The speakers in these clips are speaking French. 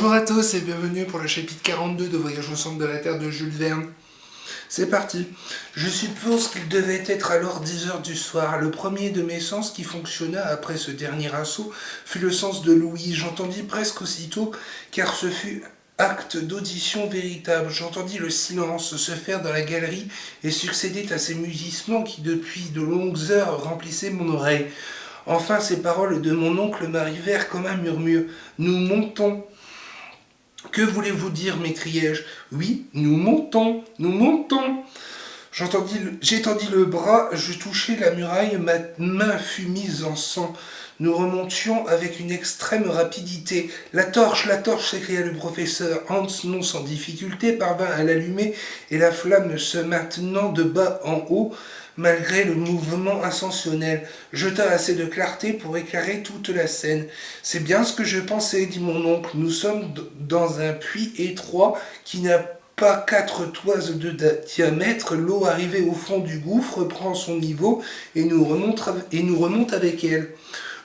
Bonjour à tous et bienvenue pour le chapitre 42 de Voyage au centre de la Terre de Jules Verne. C'est parti. Je suppose qu'il devait être alors 10 heures du soir. Le premier de mes sens qui fonctionna après ce dernier assaut fut le sens de l'ouïe. J'entendis presque aussitôt, car ce fut acte d'audition véritable. J'entendis le silence se faire dans la galerie et succéder à ces mugissements qui depuis de longues heures remplissaient mon oreille. Enfin ces paroles de mon oncle m'arrivèrent comme un murmure. Nous montons. Que voulez-vous dire, m'écriai-je. Oui, nous montons, nous montons. J'étendis le bras, je touchai la muraille, ma main fut mise en sang. Nous remontions avec une extrême rapidité. La torche, s'écria le professeur. Hans, non sans difficulté, parvint à l'allumer, et la flamme se maintenant de bas en haut, malgré le mouvement ascensionnel, jeta assez de clarté pour éclairer toute la scène. C'est bien ce que je pensais, dit mon oncle. Nous sommes dans un puits étroit qui n'a pas 4 toises de diamètre. L'eau arrivée au fond du gouffre prend son niveau et nous remonte avec elle.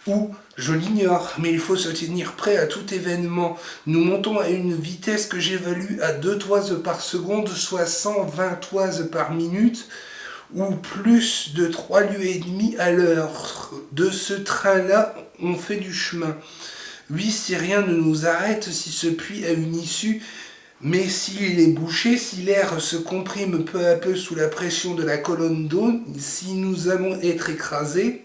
Où, je l'ignore, mais il faut se tenir prêt à tout événement. Nous montons à une vitesse que j'évalue à 2 toises par seconde, soit 120 toises par minute, ou plus de 3 lieues et demie à l'heure. De ce train-là, on fait du chemin. Oui, si rien ne nous arrête, si ce puits a une issue, mais s'il est bouché, si l'air se comprime peu à peu sous la pression de la colonne d'eau, si nous allons être écrasés.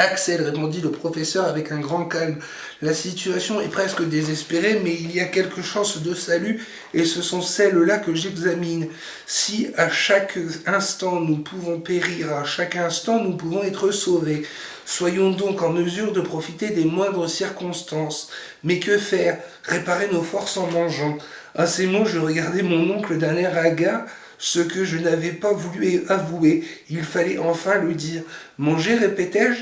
Axel, répondit le professeur avec un grand calme, la situation est presque désespérée, mais il y a quelques chances de salut, et ce sont celles-là que j'examine. Si à chaque instant nous pouvons périr, à chaque instant nous pouvons être sauvés. Soyons donc en mesure de profiter des moindres circonstances. Mais que faire? Réparer nos forces en mangeant. À ces mots, je regardai mon oncle d'un air hagard, ce que je n'avais pas voulu avouer. Il fallait enfin le dire. Manger, répétai-je?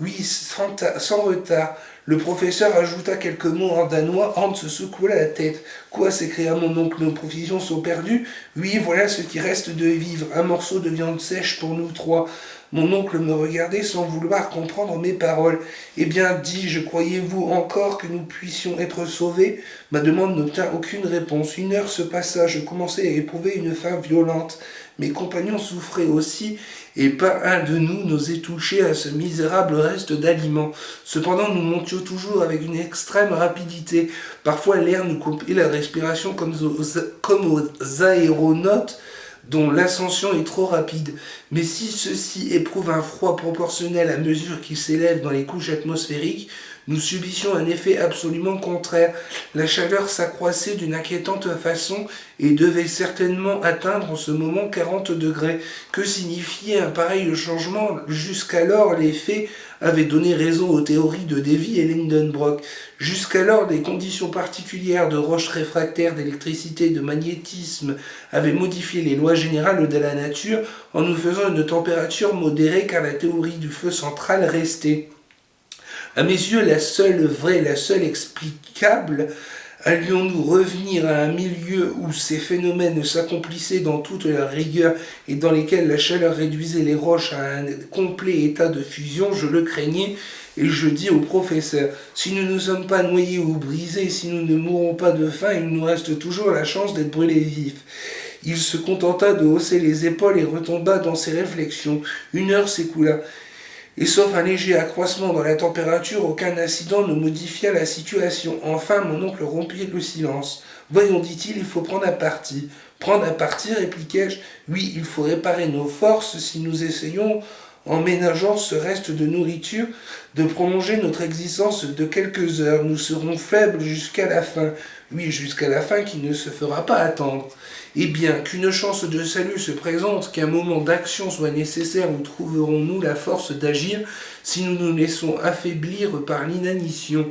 Oui, sans retard. Le professeur ajouta quelques mots en danois. Hans se secoua la tête. Quoi, s'écria mon oncle, nos provisions sont perdues? Oui, voilà ce qui reste de vivre. Un morceau de viande sèche pour nous trois. Mon oncle me regardait sans vouloir comprendre mes paroles. Eh bien, dis-je, croyez-vous encore que nous puissions être sauvés? Ma demande n'obtint aucune réponse. Une heure se passa, je commençais à éprouver une faim violente. Mes compagnons souffraient aussi, et pas un de nous n'osait toucher à ce misérable reste d'aliments. Cependant, nous montions toujours avec une extrême rapidité. Parfois, l'air nous coupait la respiration comme aux aéronautes, dont l'ascension est trop rapide. Mais si ceux-ci éprouvent un froid proportionnel à mesure qu'ils s'élèvent dans les couches atmosphériques, nous subissions un effet absolument contraire. La chaleur s'accroissait d'une inquiétante façon et devait certainement atteindre en ce moment 40 degrés. Que signifiait un pareil changement? Jusqu'alors, les faits avaient donné raison aux théories de Davy et Lindenbrock. Jusqu'alors, des conditions particulières de roches réfractaires, d'électricité, de magnétisme avaient modifié les lois générales de la nature en nous faisant une température modérée, car la théorie du feu central restait. À mes yeux, la seule vraie, la seule explicable. Allions-nous revenir à un milieu où ces phénomènes s'accomplissaient dans toute leur rigueur et dans lesquels la chaleur réduisait les roches à un complet état de fusion? Je le craignais, et je dis au professeur, si nous ne sommes pas noyés ou brisés, si nous ne mourons pas de faim, il nous reste toujours la chance d'être brûlés vifs. Il se contenta de hausser les épaules et retomba dans ses réflexions. Une heure s'écoula. Et sauf un léger accroissement dans la température, aucun incident ne modifia la situation. Enfin, mon oncle rompit le silence. Voyons, dit-il, il faut prendre à partie. Prendre à partie, répliquai-je. Oui, il faut réparer nos forces si nous essayons, en ménageant ce reste de nourriture, de prolonger notre existence de quelques heures. Nous serons faibles jusqu'à la fin. Oui, jusqu'à la fin qui ne se fera pas attendre. Eh bien, qu'une chance de salut se présente, qu'un moment d'action soit nécessaire, où trouverons-nous la force d'agir si nous nous laissons affaiblir par l'inanition?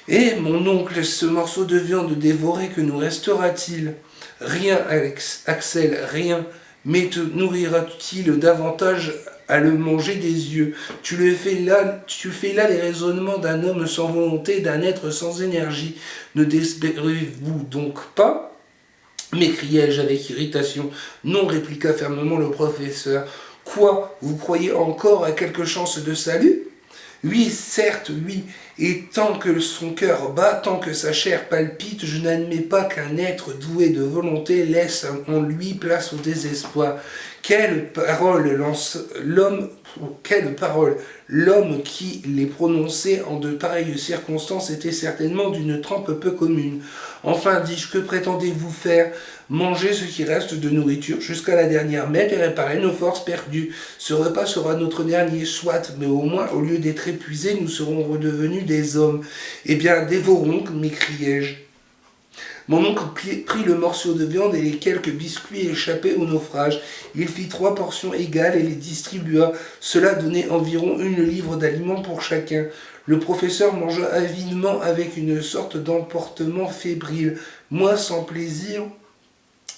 Et, mon oncle, ce morceau de viande dévoré, que nous restera-t-il? Rien, Axel, rien. Mais te nourrira-t-il davantage à le manger des yeux? Tu fais là les raisonnements d'un homme sans volonté, d'un être sans énergie. Ne désespérez-vous donc pas? M'écriai-je avec irritation. Non, répliqua fermement le professeur. Quoi? Vous croyez encore à quelque chance de salut? Oui, certes, oui, et tant que son cœur bat, tant que sa chair palpite, je n'admets pas qu'un être doué de volonté laisse en lui place au désespoir. Quelle parole lance l'homme, quelle parole! L'homme qui les prononçait en de pareilles circonstances était certainement d'une trempe peu commune. Enfin, dis-je, que prétendez-vous faire? Manger ce qui reste de nourriture jusqu'à la dernière miette et réparer nos forces perdues. Ce repas sera notre dernier, soit, mais au moins, au lieu d'être épuisés, nous serons redevenus des hommes. Eh bien, dévorons, m'écriai-je. Mon oncle prit le morceau de viande et les quelques biscuits échappés au naufrage. Il fit 3 portions égales et les distribua. Cela donnait environ 1 livre d'aliments pour chacun. Le professeur mangea avidement avec une sorte d'emportement fébrile. Moi, sans plaisir,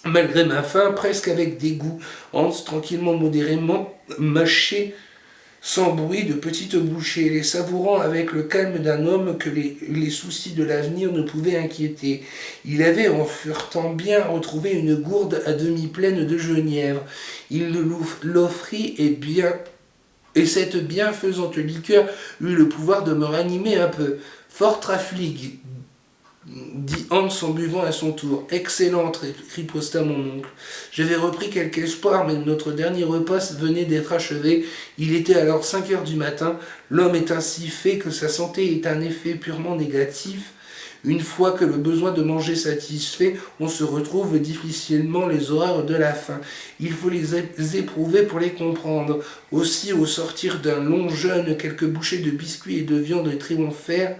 malgré ma faim, presque avec dégoût. Hans, tranquillement, modérément, mâchait sans bruit de petites bouchées, les savourant avec le calme d'un homme que les soucis de l'avenir ne pouvaient inquiéter. Il avait en furetant bien retrouvé une gourde à demi pleine de genièvre. Il l'offrit et cette bienfaisante liqueur eut le pouvoir de me ranimer un peu. Fort trafligue, dit Hans en buvant à son tour. Excellente, riposta mon oncle. J'avais repris quelque espoir, mais notre dernier repas venait d'être achevé. Il était alors 5 heures du matin. L'homme est ainsi fait que sa santé est un effet purement négatif. Une fois que le besoin de manger satisfait, on se retrouve difficilement les horreurs de la faim. Il faut les éprouver pour les comprendre. Aussi, au sortir d'un long jeûne, quelques bouchées de biscuits et de viande triomphèrent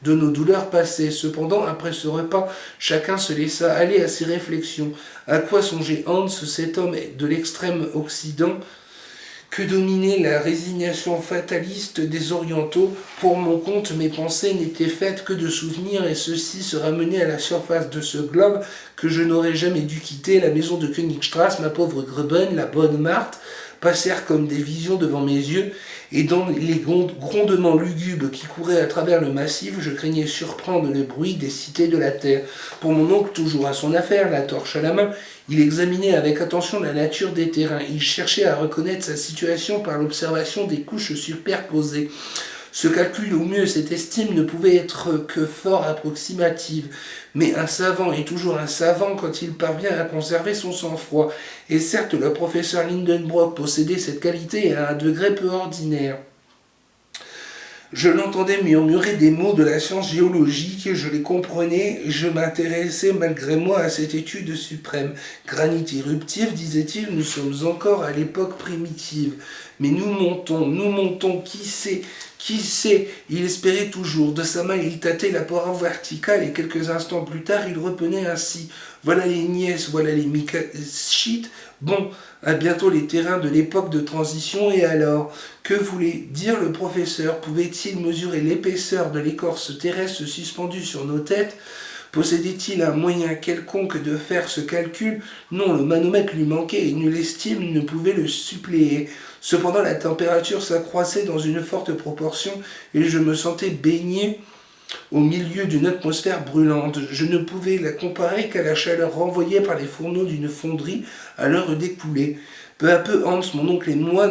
de nos douleurs passées. Cependant, après ce repas, chacun se laissa aller à ses réflexions. À quoi songeait Hans, cet homme de l'extrême Occident, que dominait la résignation fataliste des Orientaux? Pour mon compte, mes pensées n'étaient faites que de souvenirs, et ceux-ci se ramenaient à la surface de ce globe que je n'aurais jamais dû quitter. La maison de Königstrasse, ma pauvre Gruben, la bonne Marthe, passèrent comme des visions devant mes yeux, et dans les grondements lugubres qui couraient à travers le massif, je craignais surprendre le bruit des cités de la terre. Pour mon oncle, toujours à son affaire, la torche à la main, il examinait avec attention la nature des terrains. Il cherchait à reconnaître sa situation par l'observation des couches superposées. Ce calcul, ou mieux cette estime, ne pouvait être que fort approximative. Mais un savant est toujours un savant quand il parvient à conserver son sang-froid. Et certes, le professeur Lindenbrock possédait cette qualité à un degré peu ordinaire. Je l'entendais murmurer des mots de la science géologique, je les comprenais, je m'intéressais malgré moi à cette étude suprême. Granit éruptif, disait-il, nous sommes encore à l'époque primitive. Mais nous montons, qui sait, il espérait toujours. De sa main, il tâtait la paroi verticale et quelques instants plus tard, il repenait ainsi. Voilà les nièces, voilà les micachites. Bon, à bientôt les terrains de l'époque de transition, et alors? Que voulait dire le professeur? Pouvait-il mesurer l'épaisseur de l'écorce terrestre suspendue sur nos têtes? Possédait-il un moyen quelconque de faire ce calcul? Non, le manomètre lui manquait et nulle estime ne pouvait le suppléer. Cependant, la température s'accroissait dans une forte proportion et je me sentais baigné au milieu d'une atmosphère brûlante. Je ne pouvais la comparer qu'à la chaleur renvoyée par les fourneaux d'une fonderie à l'heure d'écouler. Peu à peu, Hans, mon oncle et moi,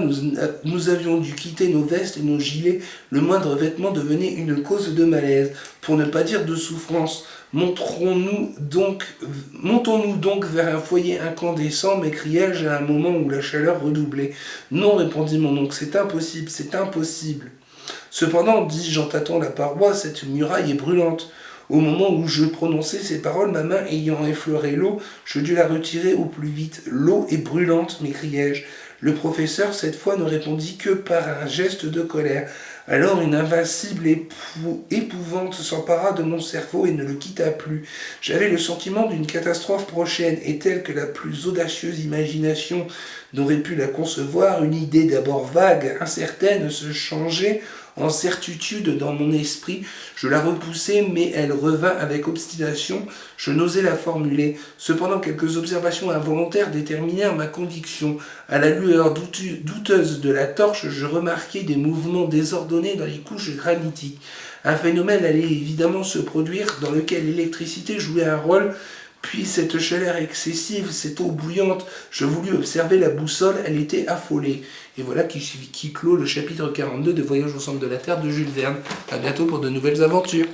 nous avions dû quitter nos vestes et nos gilets. Le moindre vêtement devenait une cause de malaise, pour ne pas dire de souffrance. Montons-nous donc vers un foyer incandescent, m'écriai-je à un moment où la chaleur redoublait. Non, répondit mon oncle, c'est impossible, c'est impossible. Cependant, dis-je en tâtant la paroi, cette muraille est brûlante. Au moment où je prononçais ces paroles, ma main ayant effleuré l'eau, je dus la retirer au plus vite. L'eau est brûlante, m'écriai-je. Le professeur, cette fois, ne répondit que par un geste de colère. Alors une invincible épouvante s'empara de mon cerveau et ne le quitta plus. J'avais le sentiment d'une catastrophe prochaine, et telle que la plus audacieuse imagination n'aurait pu la concevoir, une idée d'abord vague, incertaine, se changeait en certitude dans mon esprit. Je la repoussai, mais elle revint avec obstination. Je n'osais la formuler. Cependant, quelques observations involontaires déterminèrent ma conviction. À la lueur douteuse de la torche, je remarquai des mouvements désordonnés dans les couches granitiques. Un phénomène allait évidemment se produire dans lequel l'électricité jouait un rôle Puis cette chaleur excessive, cette eau bouillante, je voulus observer la boussole, elle était affolée. Et voilà qui clôt le chapitre 42 de Voyage au centre de la Terre de Jules Verne. A bientôt pour de nouvelles aventures.